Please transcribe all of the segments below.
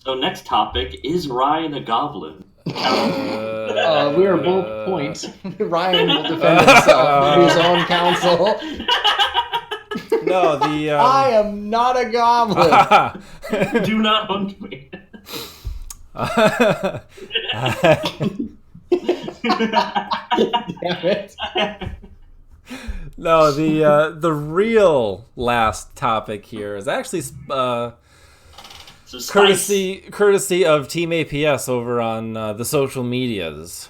So next topic, is Ryan a goblin? We are both points. Ryan will defend himself through his own counsel. No, the I am not a goblin. Do not hunt me. Damn it. No, the real last topic here is actually So courtesy of TeamAPS over on the social medias.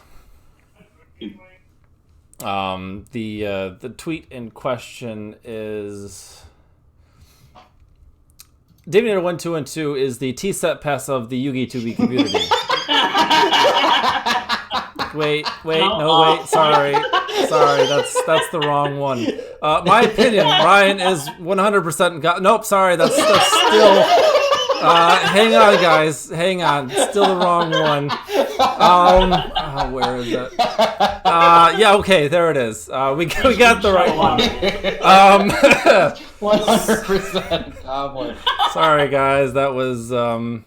The tweet in question is David1212 is the T-set pass of the Yugi 2B community. Wait, sorry, that's the wrong one. My opinion, Ryan is 100% nope, sorry, that's still. Hang on, guys, hang on, still the wrong one. Where is it? Yeah, okay, there it is. We got the right one. 100% goblin. Sorry, guys, that was some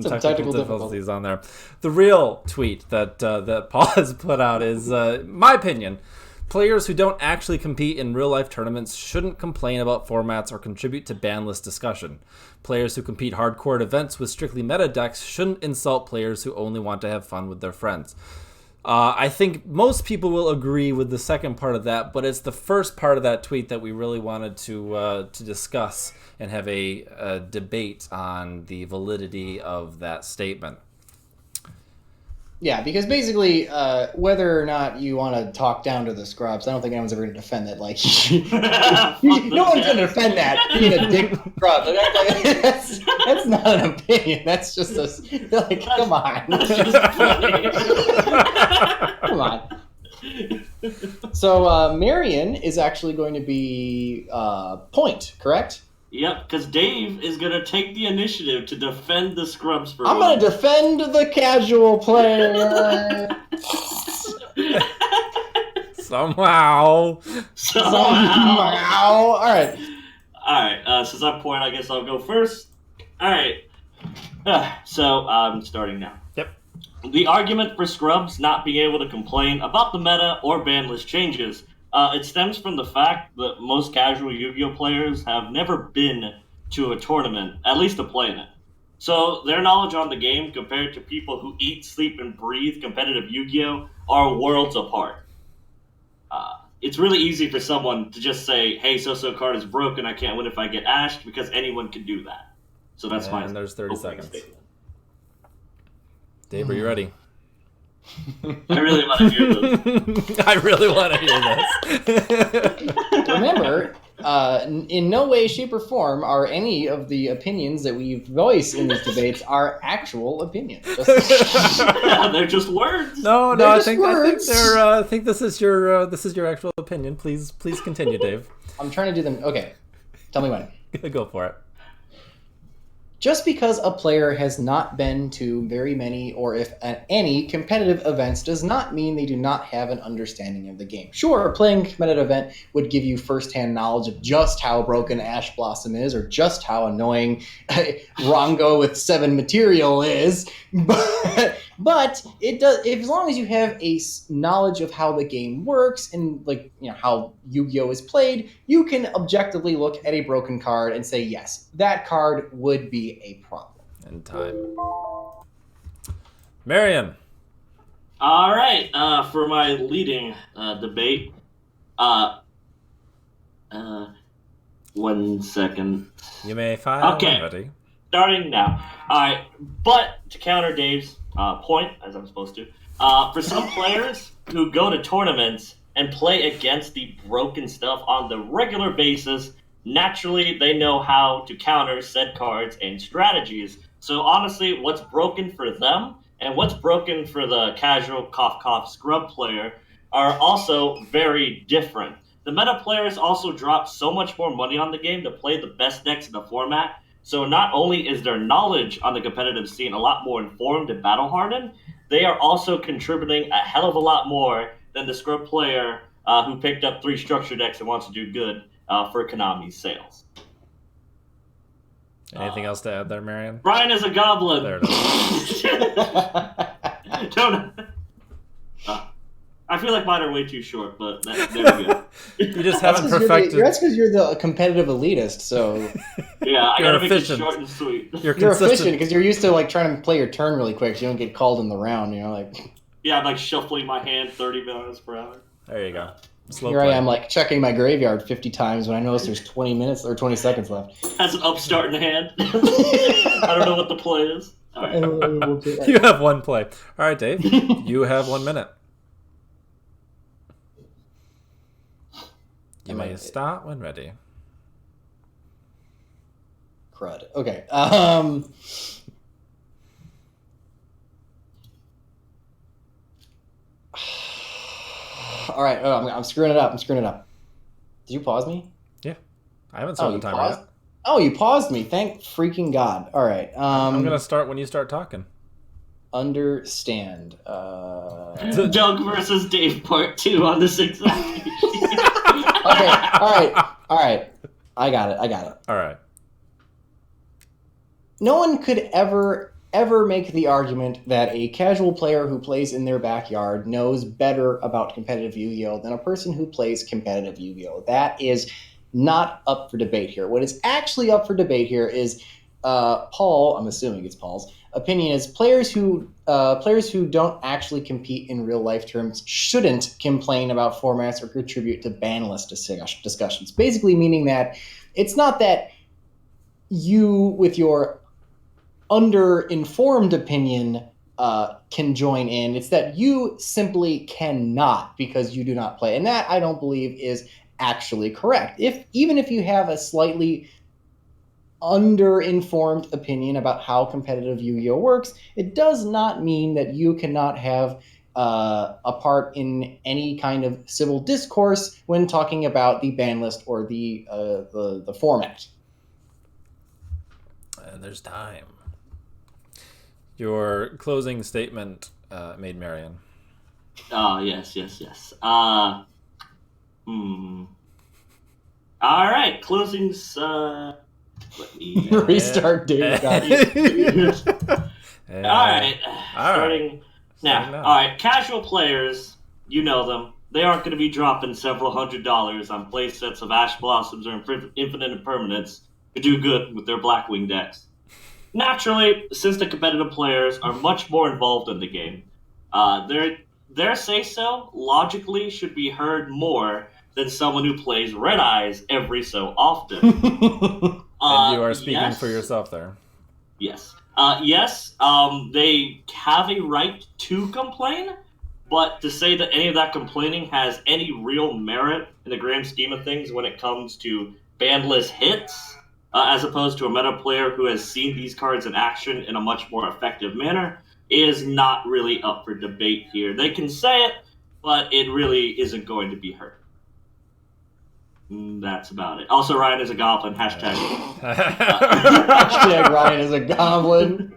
technical difficulties on there. The real tweet that Paul has put out is, my opinion, players who don't actually compete in real-life tournaments shouldn't complain about formats or contribute to ban list discussion. Players who compete hardcore at events with strictly meta decks shouldn't insult players who only want to have fun with their friends. I think most people will agree with the second part of that, but it's the first part of that tweet that we really wanted to discuss and have a debate on the validity of that statement. Yeah, because basically, whether or not you want to talk down to the scrubs, I don't think anyone's ever going to defend that. Like, no one's going to defend that being a dick scrub. That's not an opinion. That's just like, come on. That's just funny. Come on. So Marion is actually going to be point, correct? Yep, because Dave is going to take the initiative to defend the scrubs for I'm going to defend the casual player. Somehow. All right. Since I'm point, I guess I'll go first. All right. So I'm starting now. Yep. The argument for scrubs not being able to complain about the meta or ban list changes, it stems from the fact that most casual Yu-Gi-Oh players have never been to a tournament, at least to play in it. So their knowledge on the game compared to people who eat, sleep, and breathe competitive Yu-Gi-Oh are worlds apart. It's really easy for someone to just say, hey, so-so card is broken, I can't win if I get ashed, because anyone can do that. So that's fine. And there's 30 seconds. Statement. Dave, are you ready? I really want to hear this. I really want to hear this. Remember, in no way, shape, or form are any of the opinions that we voice in these debates our actual opinions. They're just words. No, They're I just think words. I think this is your actual opinion. Please continue, Dave. I'm trying to do them. Okay, tell me when. Go for it. Just because a player has not been to very many or if any competitive events does not mean they do not have an understanding of the game. Sure, playing a competitive event would give you firsthand knowledge of just how broken Ash Blossom is or just how annoying Rongo with 7 material is, but it does, as long as you have a knowledge of how the game works and how Yu-Gi-Oh is played, you can objectively look at a broken card and say, yes, that card would be a problem. And time. Marion. All right, for my leading debate, 1 second. You may fire. Okay, ready. Starting now. All right, but to counter Dave's point, as I'm supposed to, for some players who go to tournaments and play against the broken stuff on the regular basis, naturally they know how to counter said cards and strategies. So honestly, what's broken for them and what's broken for the casual cough scrub player are also very different. The meta players also drop so much more money on the game to play the best decks in the format. So not only is their knowledge on the competitive scene a lot more informed and battle hardened, they are also contributing a hell of a lot more than the scrub player who picked up 3 structure decks and wants to do good for Konami's sales. Anything else to add there, Marion? Ryan is a goblin. There it is. Don't. I feel like mine are way too short, but there we go. You just haven't perfected. That's because you're the competitive elitist, so. Yeah, I gotta make it efficient. short and sweet. You're efficient because you're used to like trying to play your turn really quick so you don't get called in the round, like. Yeah, I'm like shuffling my hand 30 miles per hour. There you go. Slow Here play. I am, like checking my graveyard 50 times when I notice there's 20 minutes or 20 seconds left. Has an upstart in the hand. I don't know what the play is. All right. You have one play. All right, Dave. You have 1 minute. You may start when ready. Crud. Okay. All right. Oh, I'm screwing it up. Did you pause me? Yeah. I haven't started the timer yet. Oh, you paused me. Thank freaking God. All right. I'm going to start when you start talking. Understand. Doug versus Dave part 2 on this exact Okay. All right. I got it. All right. No one could ever make the argument that a casual player who plays in their backyard knows better about competitive Yu-Gi-Oh! Than a person who plays competitive Yu-Gi-Oh! That is not up for debate here. What is actually up for debate here is Paul, I'm assuming it's Paul's, opinion is players who don't actually compete in real life terms shouldn't complain about formats or contribute to ban list discussions. Basically meaning that it's not that you, with your under-informed opinion, can join in. It's that you simply cannot because you do not play. And that, I don't believe, is actually correct. Even if you have a slightly under-informed opinion about how competitive Yu-Gi-Oh! Works, it does not mean that you cannot have a part in any kind of civil discourse when talking about the ban list or the format. And there's time. Your closing statement, Maid Marian. Yes. All right, closings. Let me restart, Dave. All right, starting now. All right, casual players, you know them. They aren't going to be dropping several $100s on play sets of Ash Blossoms or Infinite Impermanence to do good with their Blackwing decks. Naturally, since the competitive players are much more involved in the game, their say-so logically should be heard more than someone who plays Red Eyes every so often. And you are speaking for yourself there. Yes. They have a right to complain, but to say that any of that complaining has any real merit in the grand scheme of things when it comes to bandless hits, as opposed to a meta player who has seen these cards in action in a much more effective manner, is not really up for debate here. They can say it, but it really isn't going to be heard. That's about it. Also, Ryan is a goblin. Hashtag. Hashtag Ryan is a goblin.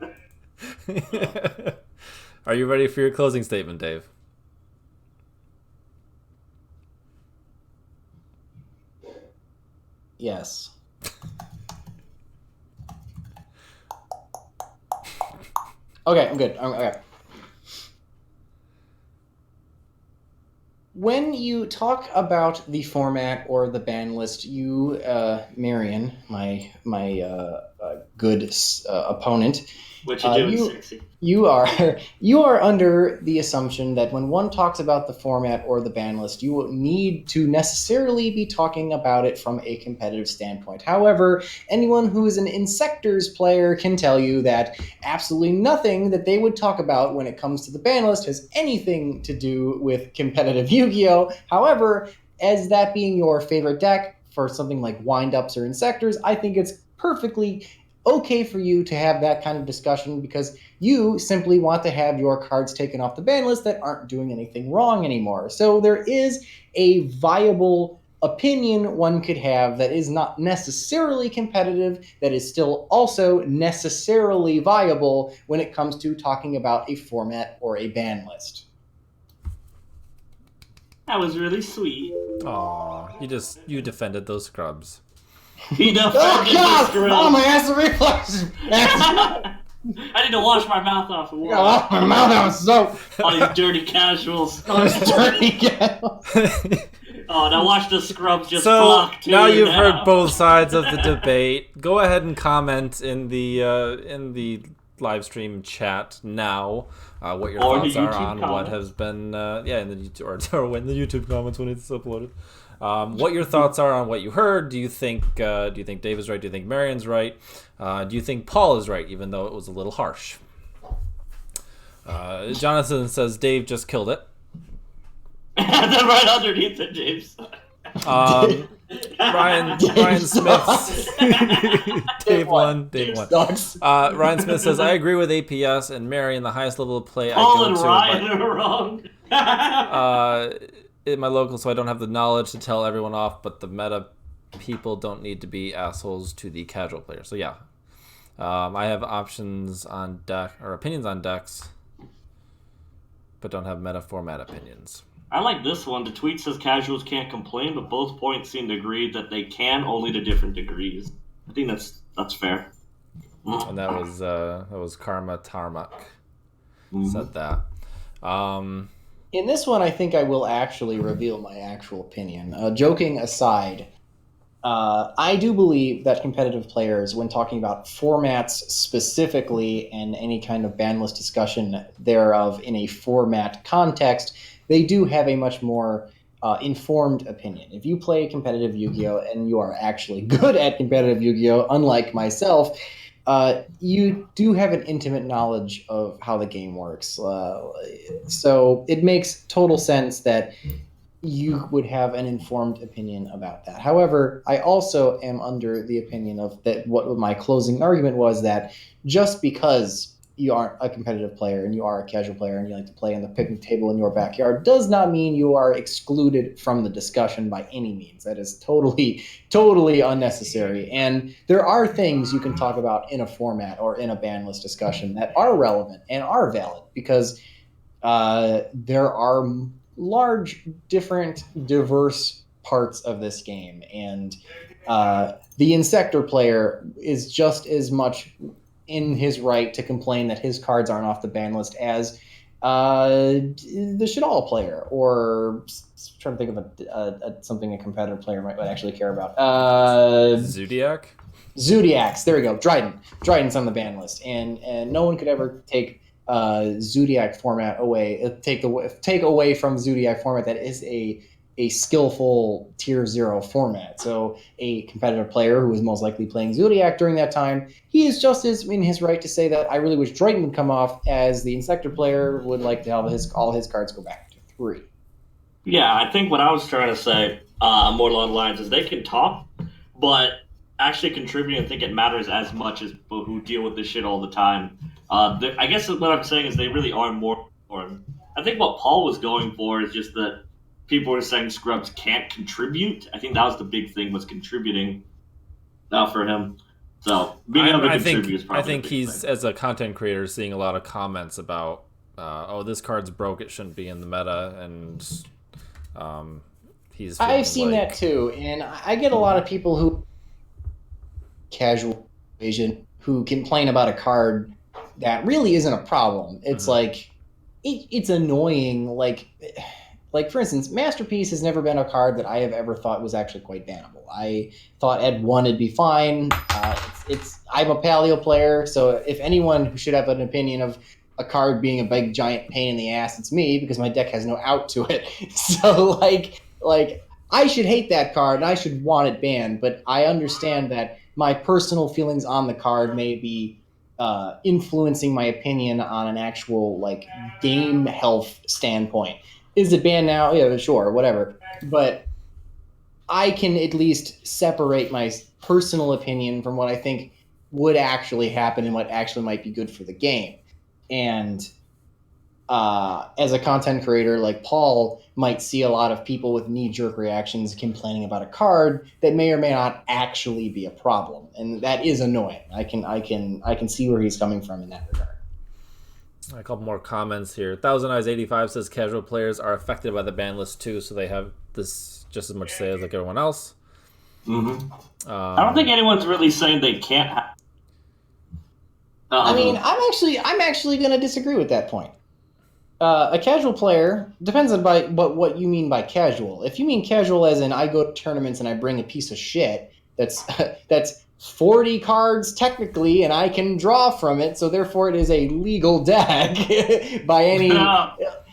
Are you ready for your closing statement, Dave? Yes. Okay, I'm good. Okay. When you talk about the format or the ban list, you, Marion, my good opponent, What you doing, sexy? You are under the assumption that when one talks about the format or the ban list, you need to necessarily be talking about it from a competitive standpoint. However, anyone who is an Insectors player can tell you that absolutely nothing that they would talk about when it comes to the ban list has anything to do with competitive Yu-Gi-Oh! However, as that being your favorite deck for something like Wind-Ups or Insectors, I think it's perfectly okay for you to have that kind of discussion because you simply want to have your cards taken off the ban list that aren't doing anything wrong anymore. So there is a viable opinion one could have that is not necessarily competitive, that is still also necessarily viable when it comes to talking about a format or a ban list. That was really sweet. Aw, you defended those scrubs. He defended Oh, the God! scrub. Oh, my acid reflux! I need to wash my mouth off with water. Wash my mouth out with soap. All these dirty casuals. Oh, it's dirty casuals. Oh, now watch the scrubs just So flock to now you you've now. heard both sides of the debate. Go ahead and comment in the live stream chat now what your Or the thoughts are YouTube on what comments. has been in the YouTube or when the YouTube comments when it's uploaded. What your thoughts are on what you heard? Do you think Dave is right? Do you think Marion's right? Do you think Paul is right, even though it was a little harsh? Jonathan says Dave just killed it. Then right underneath it, James. Ryan Smith. Dave won. Ryan Smith says, I agree with APS and Marion, the highest level of play Paul I and go to. Ryan are wrong. In my local, so I don't have the knowledge to tell everyone off, but the meta people don't need to be assholes to the casual player. So yeah. I have options on deck or opinions on decks, but don't have meta format opinions. I like this one. The tweet says casuals can't complain, but both points seem to agree that they can, only to different degrees. I think that's fair. And that was Karma Tarmak said that. In this one, I think I will actually reveal my actual opinion. Joking aside, I do believe that competitive players, when talking about formats specifically and any kind of ban list discussion thereof in a format context, they do have a much more informed opinion. If you play competitive Yu-Gi-Oh! And you are actually good at competitive Yu-Gi-Oh!, unlike myself, you do have an intimate knowledge of how the game works. So it makes total sense that you would have an informed opinion about that. However, I also am under the opinion of that what my closing argument was, that just because you aren't a competitive player and you are a casual player and you like to play in the picnic table in your backyard does not mean you are excluded from the discussion by any means. That is totally unnecessary. And there are things you can talk about in a format or in a ban list discussion that are relevant and are valid, because there are large, different, diverse parts of this game. And the Insector player is just as much in his right to complain that his cards aren't off the ban list as the Shadal player, or trying to think of something a competitive player might actually care about. Zodiacs. There we go. Dryden's on the ban list, and no one could ever take Zodiac format away. Take away from Zodiac format that is a skillful tier 0 format. So a competitive player who is most likely playing Zodiac during that time, he is just as in his right to say that I really wish Drayton would come off, as the Insector player would like to have all his cards go back to 3. Yeah, I think what I was trying to say more along the lines is they can talk, but actually contribute and think it matters as much as people who deal with this shit all the time. I guess what I'm saying is they really are more informed. I think what Paul was going for is just that people were saying scrubs can't contribute. I think that was the big thing, was contributing for him. So being able to contribute is probably I think a big he's, thing. as a content creator, seeing a lot of comments about, this card's broke, it shouldn't be in the meta, and he's. I've seen that too, and I get a lot of people who casual Asian who complain about a card that really isn't a problem. It's like it's annoying. Like, for instance, Masterpiece has never been a card that I have ever thought was actually quite bannable. I thought Ed 1 would be fine. I'm a Paleo player, so if anyone should have an opinion of a card being a big giant pain in the ass, it's me, because my deck has no out to it. So like I should hate that card and I should want it banned, but I understand that my personal feelings on the card may be influencing my opinion on an actual game health standpoint. Is it banned now? Yeah, sure, whatever. But I can at least separate my personal opinion from what I think would actually happen and what actually might be good for the game. And as a content creator, like Paul might see a lot of people with knee-jerk reactions complaining about a card that may or may not actually be a problem, and that is annoying. I can see where he's coming from in that regard. A couple more comments here. Thousand Eyes 85 says casual players are affected by the ban list too, so they have this just as much say as like everyone else. Mm-hmm. I don't think anyone's really saying they can't. I mean, I'm actually going to disagree with that point. A casual player depends on what you mean by casual. If you mean casual as in I go to tournaments and I bring a piece of shit that's 40 cards technically and I can draw from it, so therefore it is a legal deck by any.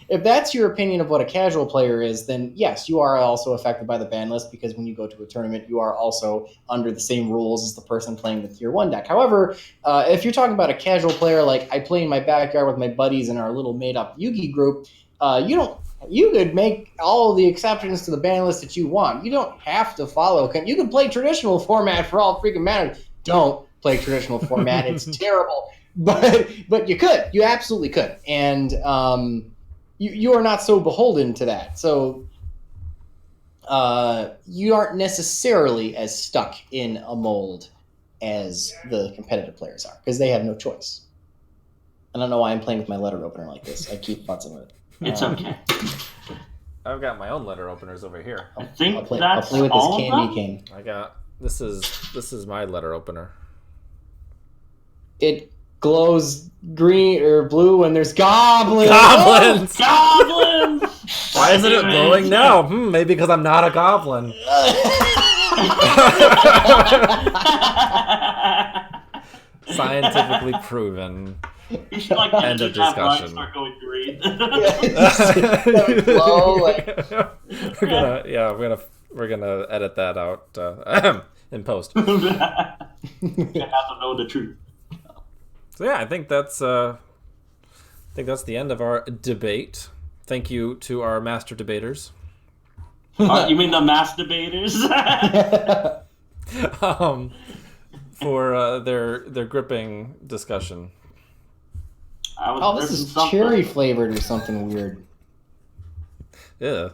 If that's your opinion of what a casual player is, then yes, you are also affected by the ban list because when you go to a tournament, you are also under the same rules as the person playing the Tier 1 deck. However, if you're talking about a casual player, like I play in my backyard with my buddies in our little made-up Yugi group, you could make all the exceptions to the ban list that you want. You don't have to follow. You can play traditional format for all freaking matters. Don't play traditional format. It's terrible. But you could. You absolutely could. And you are not so beholden to that. So you aren't necessarily as stuck in a mold as the competitive players are because they have no choice. I don't know why I'm playing with my letter opener like this. I keep futzing with it. It's okay. I've got my own letter openers over here. I think I'll play with this candy cane. I got this is my letter opener. It glows green or blue when there's goblins. Goblins! Goblins! Why isn't it glowing now? Maybe because I'm not a goblin. Scientifically proven. You should end of discussion. Start going green. We're gonna edit that out in post. You have to know the truth. So yeah, I think that's the end of our debate. Thank you to our master debaters. You mean the mass debaters? For their gripping discussion. This is cherry flavored or something weird. Yeah.